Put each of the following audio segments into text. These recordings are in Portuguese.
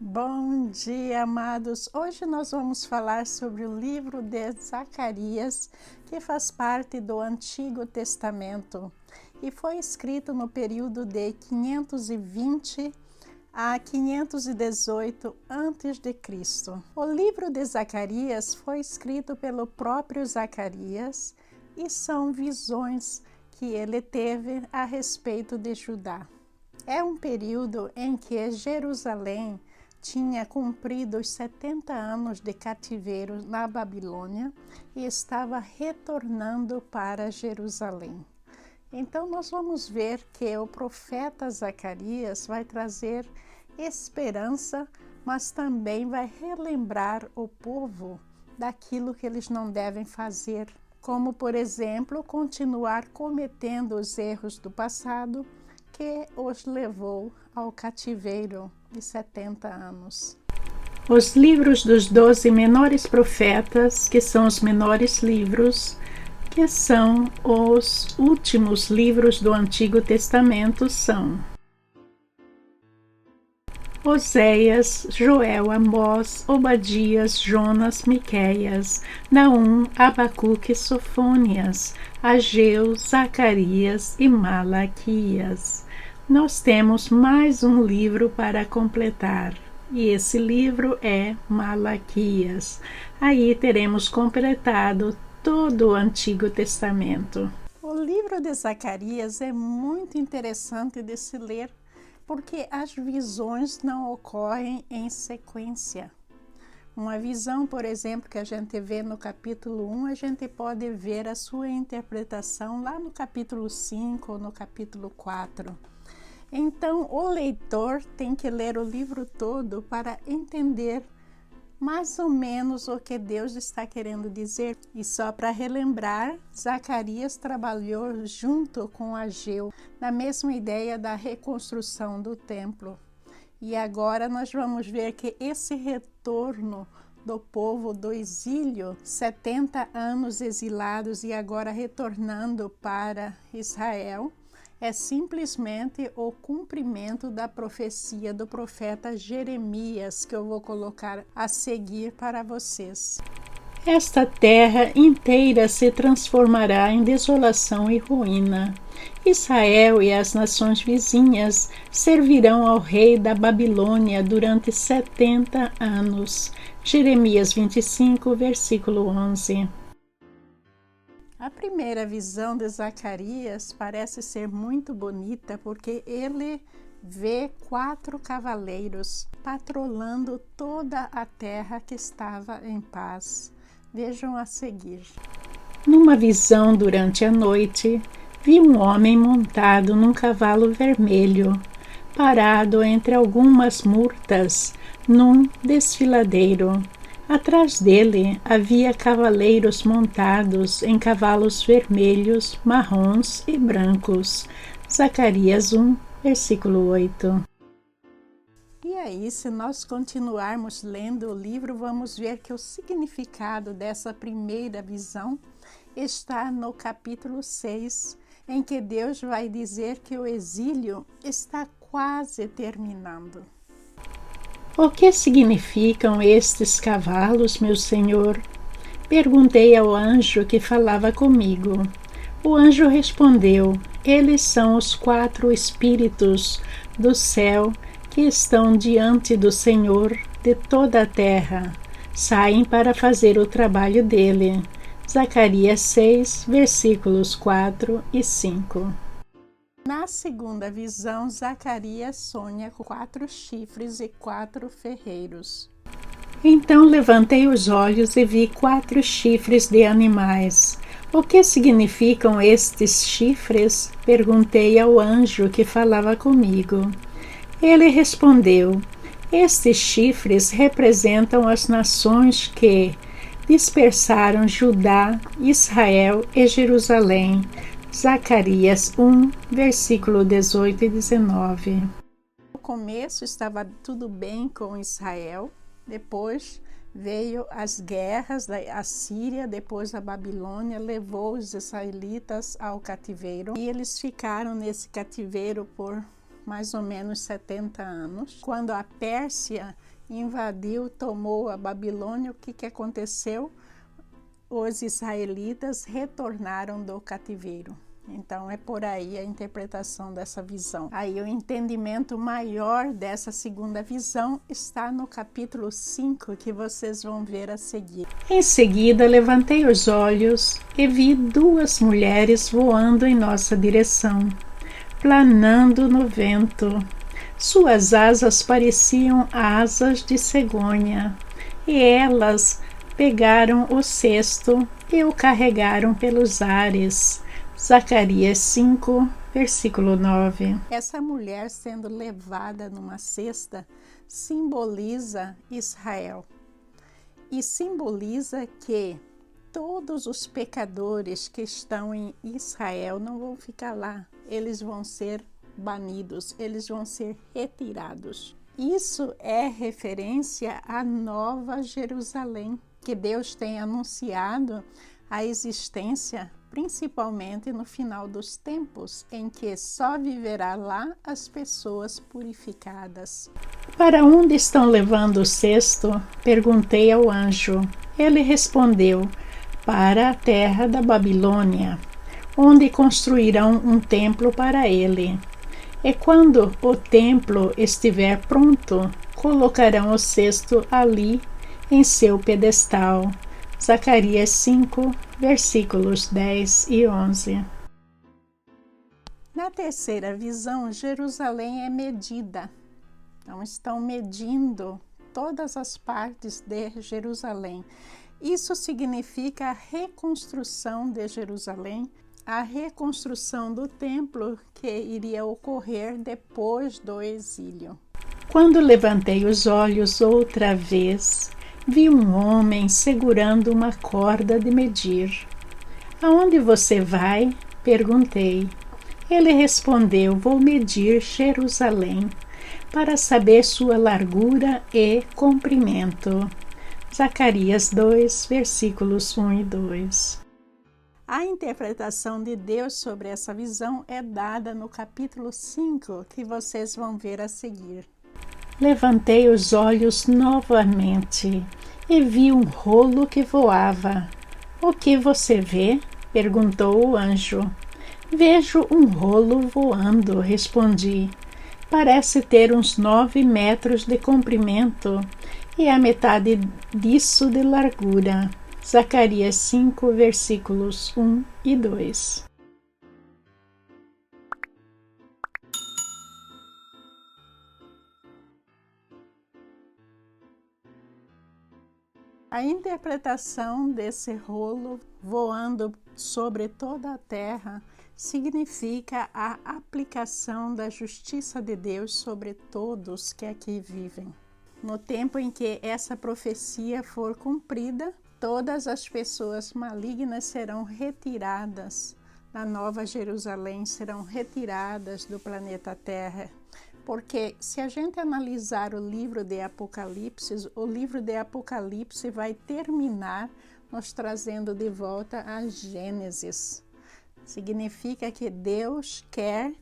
Bom dia, amados! Hoje nós vamos falar sobre o livro de Zacarias, que faz parte do Antigo Testamento e foi escrito no período de 520 a 518 a.C. O livro de Zacarias foi escrito pelo próprio Zacarias e são visões que ele teve a respeito de Judá. É um período em que Jerusalém tinha cumprido os 70 anos de cativeiro na Babilônia e estava retornando para Jerusalém. Então nós vamos ver que o profeta Zacarias vai trazer esperança, mas também vai relembrar o povo daquilo que eles não devem fazer, como por exemplo, continuar cometendo os erros do passado que os levou ao cativeiro de 70 anos. Os livros dos 12 menores profetas, que são os menores livros, que são os últimos livros do Antigo Testamento, são Oséias, Joel, Amós, Obadias, Jonas, Miqueias, Naum, Abacuque, Sofônias, Ageu, Zacarias e Malaquias. Nós temos mais um livro para completar, e esse livro é Malaquias. Aí teremos completado todo o Antigo Testamento. O livro de Zacarias é muito interessante de se ler, porque as visões não ocorrem em sequência. Uma visão, por exemplo, que a gente vê no capítulo 1, a gente pode ver a sua interpretação lá no capítulo 5 ou no capítulo 4. Então, o leitor tem que ler o livro todo para entender mais ou menos o que Deus está querendo dizer. E só para relembrar, Zacarias trabalhou junto com Ageu na mesma ideia da reconstrução do templo. E agora nós vamos ver que esse retorno do povo do exílio, 70 anos exilados e agora retornando para Israel, é simplesmente o cumprimento da profecia do profeta Jeremias, que eu vou colocar a seguir para vocês. Esta terra inteira se transformará em desolação e ruína. Israel e as nações vizinhas servirão ao rei da Babilônia durante 70 anos. Jeremias 25, versículo 11. A primeira visão de Zacarias parece ser muito bonita porque ele vê 4 cavaleiros patrolando toda a terra que estava em paz. Vejam a seguir. Numa visão durante a noite, vi um homem montado num cavalo vermelho, parado entre algumas murtas, num desfiladeiro. Atrás dele havia cavaleiros montados em cavalos vermelhos, marrons e brancos. Zacarias 1, versículo 8. E aí, se nós continuarmos lendo o livro, vamos ver que o significado dessa primeira visão está no capítulo 6, em que Deus vai dizer que o exílio está quase terminando. O que significam estes cavalos, meu senhor? Perguntei ao anjo que falava comigo. O anjo respondeu: eles são os 4 espíritos do céu que estão diante do Senhor de toda a terra. Saem para fazer o trabalho dele. Zacarias 6, versículos 4 e 5. Na segunda visão, Zacarias sonha com 4 chifres e 4 ferreiros. Então levantei os olhos e vi 4 chifres de animais. O que significam estes chifres? Perguntei ao anjo que falava comigo. Ele respondeu: estes chifres representam as nações que dispersaram Judá, Israel e Jerusalém. Zacarias 1, versículo 18 e 19. No começo estava tudo bem com Israel, depois veio as guerras da Assíria, depois a Babilônia levou os israelitas ao cativeiro e eles ficaram nesse cativeiro por mais ou menos 70 anos. Quando a Pérsia invadiu, tomou a Babilônia, o que aconteceu? Os israelitas retornaram do cativeiro. Então é por aí a interpretação dessa visão. Aí o entendimento maior dessa segunda visão está no capítulo 5, que vocês vão ver a seguir. Em seguida levantei os olhos e vi duas mulheres voando em nossa direção, planando no vento. Suas asas pareciam asas de cegonha, e elas pegaram o cesto e o carregaram pelos ares. Zacarias 5, versículo 9. Essa mulher sendo levada numa cesta simboliza Israel e simboliza que todos os pecadores que estão em Israel não vão ficar lá, eles vão ser banidos, eles vão ser retirados. Isso é referência à Nova Jerusalém, que Deus tem anunciado a existência principalmente no final dos tempos, em que só viverá lá as pessoas purificadas. Para onde estão levando o cesto? Perguntei ao anjo. Ele respondeu: para a terra da Babilônia, onde construirão um templo para ele. E quando o templo estiver pronto, colocarão o cesto ali em seu pedestal. Zacarias 5, versículos 10 e 11. Na terceira visão, Jerusalém é medida. Então, estão medindo todas as partes de Jerusalém. Isso significa a reconstrução de Jerusalém, a reconstrução do templo que iria ocorrer depois do exílio. Quando levantei os olhos outra vez, vi um homem segurando uma corda de medir. Aonde você vai? Perguntei. Ele respondeu: vou medir Jerusalém, para saber sua largura e comprimento. Zacarias 2, versículos 1 e 2. A interpretação de Deus sobre essa visão é dada no capítulo 5, que vocês vão ver a seguir. Levantei os olhos novamente e vi um rolo que voava. O que você vê? Perguntou o anjo. Vejo um rolo voando, respondi. Parece ter uns 9 metros de comprimento e a metade disso de largura. Zacarias 5, versículos 1 e 2. A interpretação desse rolo voando sobre toda a terra significa a aplicação da justiça de Deus sobre todos que aqui vivem. No tempo em que essa profecia for cumprida, todas as pessoas malignas serão retiradas da Nova Jerusalém, serão retiradas do planeta Terra. Porque se a gente analisar o livro de Apocalipse, o livro de Apocalipse vai terminar nos trazendo de volta a Gênesis. Significa que Deus quer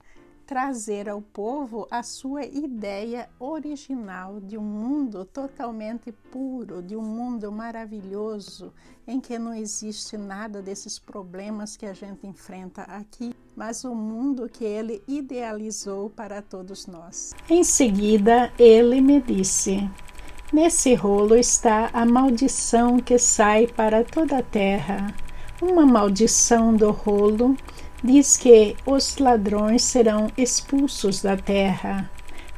trazer ao povo a sua ideia original de um mundo totalmente puro, de um mundo maravilhoso, em que não existe nada desses problemas que a gente enfrenta aqui, mas o mundo que ele idealizou para todos nós. Em seguida, ele me disse: nesse rolo está a maldição que sai para toda a terra. Uma maldição do rolo diz que os ladrões serão expulsos da terra.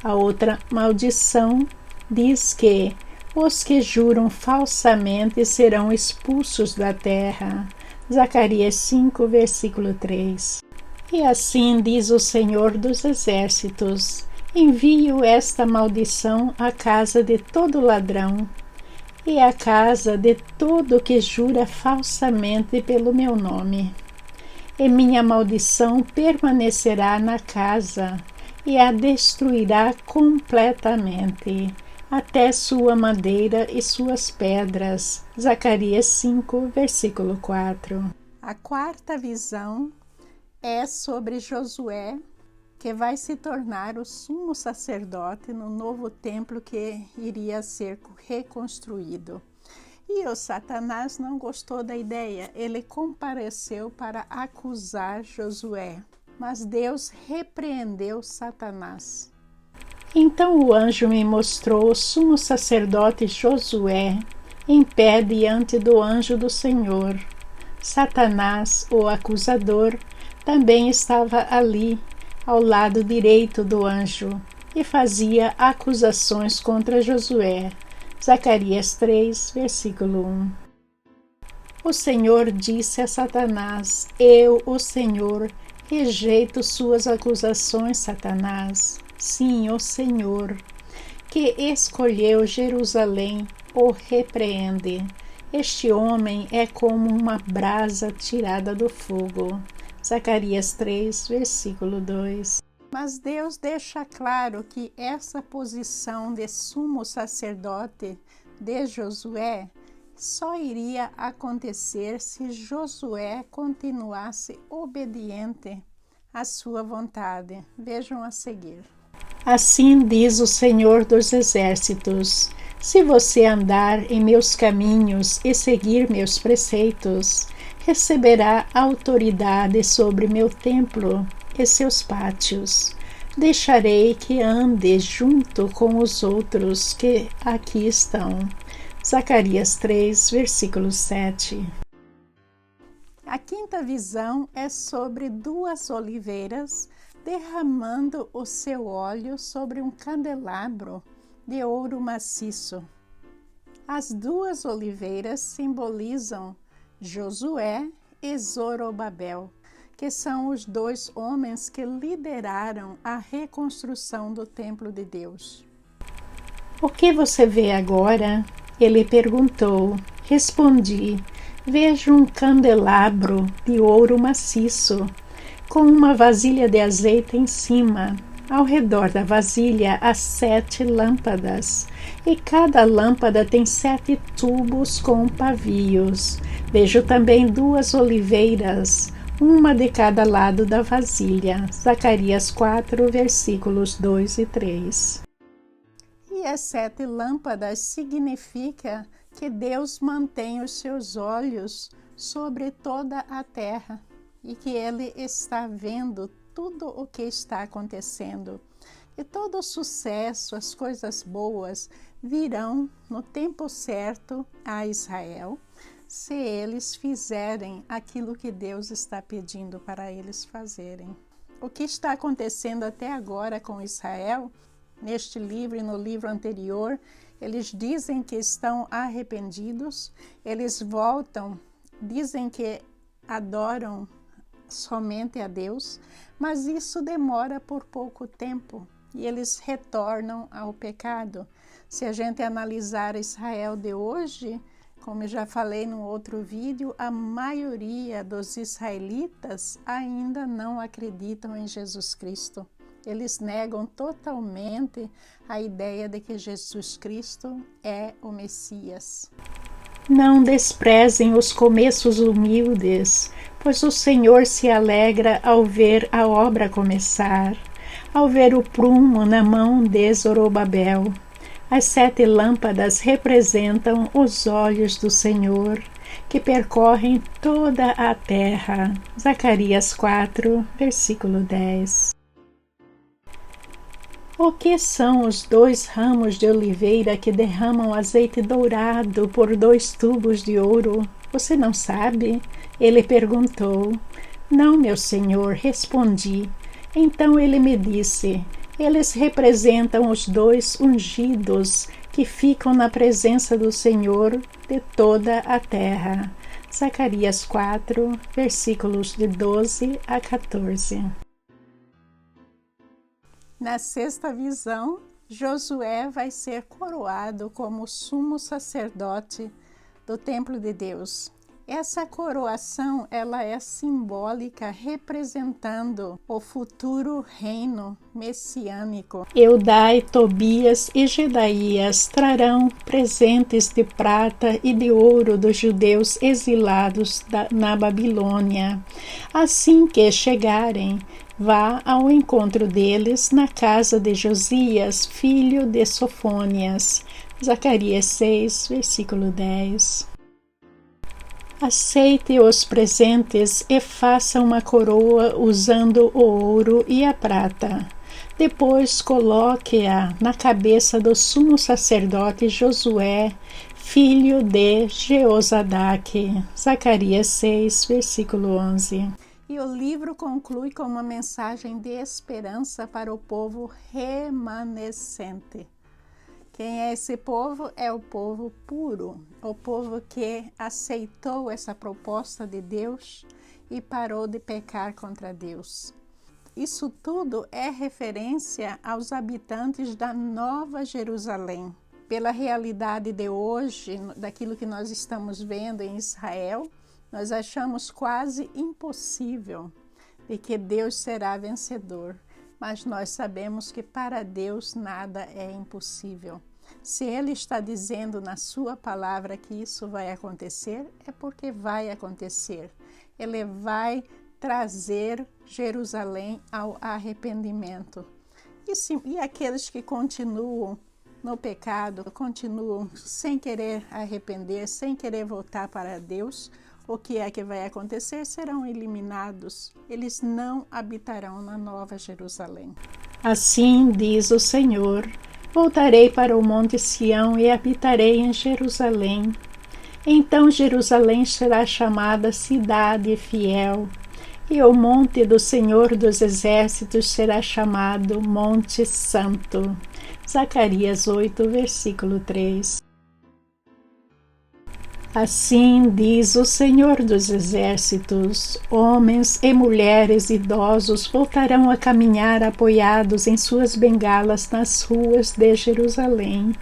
A outra maldição diz que os que juram falsamente serão expulsos da terra. Zacarias 5, versículo 3. E assim diz o Senhor dos Exércitos: envio esta maldição à casa de todo ladrão e à casa de todo que jura falsamente pelo meu nome. E minha maldição permanecerá na casa e a destruirá completamente, até sua madeira e suas pedras. Zacarias 5, versículo 4. A quarta visão é sobre Josué que vai se tornar o sumo sacerdote no novo templo que iria ser reconstruído. E o Satanás não gostou da ideia, ele compareceu para acusar Josué, mas Deus repreendeu Satanás. Então o anjo me mostrou o sumo sacerdote Josué em pé diante do anjo do Senhor. Satanás, o acusador, também estava ali, ao lado direito do anjo, e fazia acusações contra Josué. Zacarias 3, versículo 1. O Senhor disse a Satanás: Eu, o Senhor, rejeito suas acusações, Satanás. Sim, o Senhor, que escolheu Jerusalém, o repreende. Este homem é como uma brasa tirada do fogo. Zacarias 3, versículo 2. Mas Deus deixa claro que essa posição de sumo sacerdote de Josué só iria acontecer se Josué continuasse obediente à sua vontade. Vejam a seguir. Assim diz o Senhor dos Exércitos: se você andar em meus caminhos e seguir meus preceitos, receberá autoridade sobre meu templo e seus pátios. Deixarei que ande junto com os outros que aqui estão. Zacarias 3, versículo 7. A quinta visão é sobre duas oliveiras derramando o seu óleo sobre um candelabro de ouro maciço. As duas oliveiras simbolizam Josué e Zorobabel, que são os dois homens que lideraram a reconstrução do templo de Deus. O que você vê agora? Ele perguntou. Respondi: vejo um candelabro de ouro maciço, com uma vasilha de azeite em cima. Ao redor da vasilha há 7 lâmpadas, e cada lâmpada tem 7 tubos com pavios. Vejo também 2 oliveiras, uma de cada lado da vasilha. Zacarias 4, versículos 2 e 3. E as 7 lâmpadas significa que Deus mantém os seus olhos sobre toda a terra e que Ele está vendo tudo o que está acontecendo. E todo o sucesso, as coisas boas virão no tempo certo a Israel, se eles fizerem aquilo que Deus está pedindo para eles fazerem. O que está acontecendo até agora com Israel, neste livro e no livro anterior, eles dizem que estão arrependidos, eles voltam, dizem que adoram somente a Deus, mas isso demora por pouco tempo e eles retornam ao pecado. Se a gente analisar Israel de hoje, como eu já falei no outro vídeo, a maioria dos israelitas ainda não acreditam em Jesus Cristo. Eles negam totalmente a ideia de que Jesus Cristo é o Messias. Não desprezem os começos humildes, pois o Senhor se alegra ao ver a obra começar, ao ver o prumo na mão de Zorobabel. As 7 lâmpadas representam os olhos do Senhor, que percorrem toda a terra. Zacarias 4, versículo 10. O que são os 2 ramos de oliveira que derramam azeite dourado por 2 tubos de ouro? Você não sabe? Ele perguntou. Não, meu senhor, respondi. Então ele me disse: eles representam os 2 ungidos que ficam na presença do Senhor de toda a terra. Zacarias 4, versículos de 12 a 14. Na sexta visão, Josué vai ser coroado como sumo sacerdote do templo de Deus. Essa coroação, ela é simbólica, representando o futuro reino messiânico. Eudai, Tobias e Gedaías trarão presentes de prata e de ouro dos judeus exilados na Babilônia. Assim que chegarem, Vá ao encontro deles na casa de Josias, filho de Sofônias. Zacarias 6, versículo 10. Aceite os presentes e faça uma coroa usando o ouro e a prata. Depois coloque-a na cabeça do sumo sacerdote Josué, filho de Jeozadaque. Zacarias 6, versículo 11. E o livro conclui com uma mensagem de esperança para o povo remanescente. Quem é esse povo? É o povo puro, o povo que aceitou essa proposta de Deus e parou de pecar contra Deus. Isso tudo é referência aos habitantes da Nova Jerusalém. Pela realidade de hoje, daquilo que nós estamos vendo em Israel, nós achamos quase impossível de que Deus será vencedor. Mas nós sabemos que para Deus nada é impossível. Se Ele está dizendo na sua palavra que isso vai acontecer, é porque vai acontecer. Ele vai trazer Jerusalém ao arrependimento. E aqueles que continuam no pecado, continuam sem querer arrepender, sem querer voltar para Deus, o que é que vai acontecer? Serão eliminados. Eles não habitarão na Nova Jerusalém. Assim diz o Senhor: voltarei para o monte Sião e habitarei em Jerusalém. Então Jerusalém será chamada Cidade Fiel, e o monte do Senhor dos Exércitos será chamado Monte Santo. Zacarias 8, versículo 3. Assim diz o Senhor dos Exércitos: homens e mulheres idosos voltarão a caminhar apoiados em suas bengalas nas ruas de Jerusalém,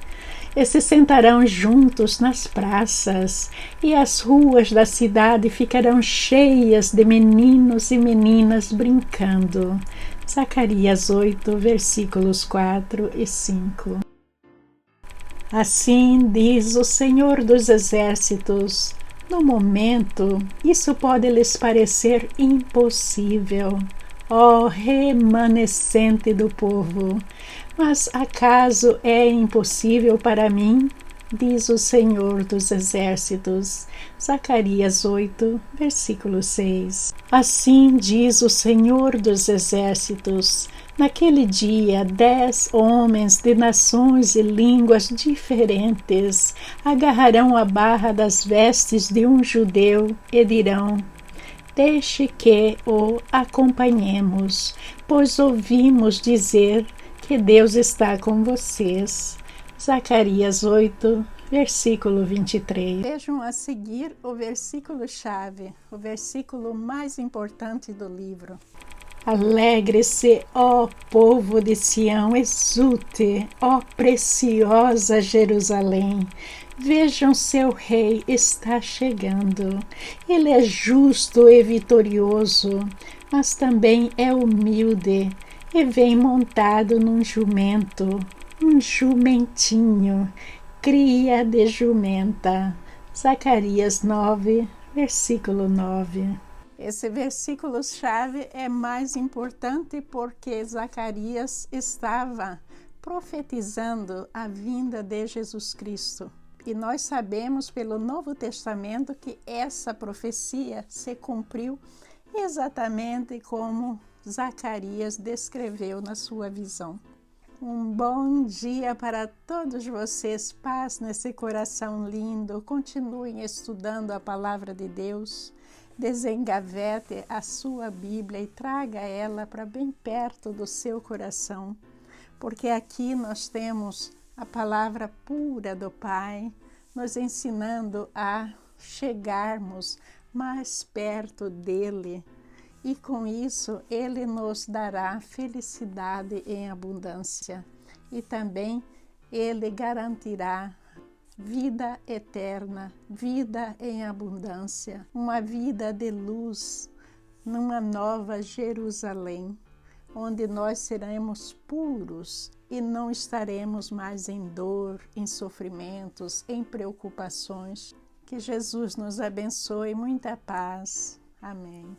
e se sentarão juntos nas praças, e as ruas da cidade ficarão cheias de meninos e meninas brincando. Zacarias 8, versículos 4 e 5. Assim diz o Senhor dos Exércitos: no momento, isso pode lhes parecer impossível, ó remanescente do povo, mas acaso é impossível para mim? Diz o Senhor dos Exércitos. Zacarias 8, versículo 6. Assim diz o Senhor dos Exércitos: naquele dia, 10 homens de nações e línguas diferentes agarrarão a barra das vestes de um judeu e dirão: deixe que o acompanhemos, pois ouvimos dizer que Deus está com vocês. Zacarias 8, versículo 23. Vejam a seguir o versículo-chave, o versículo mais importante do livro. Alegre-se, ó povo de Sião, exulte, ó preciosa Jerusalém. Vejam, seu rei está chegando. Ele é justo e vitorioso, mas também é humilde e vem montado num jumento, um jumentinho, cria de jumenta. Zacarias 9, versículo 9. Esse versículo-chave é mais importante porque Zacarias estava profetizando a vinda de Jesus Cristo. E nós sabemos pelo Novo Testamento que essa profecia se cumpriu exatamente como Zacarias descreveu na sua visão. Um bom dia para todos vocês, paz nesse coração lindo. Continuem estudando a palavra de Deus. Desengavete a sua Bíblia e traga ela para bem perto do seu coração, porque aqui nós temos a palavra pura do Pai, nos ensinando a chegarmos mais perto dele, e com isso ele nos dará felicidade em abundância, e também ele garantirá vida eterna, vida em abundância, uma vida de luz, numa nova Jerusalém, onde nós seremos puros e não estaremos mais em dor, em sofrimentos, em preocupações. Que Jesus nos abençoe, muita paz. Amém.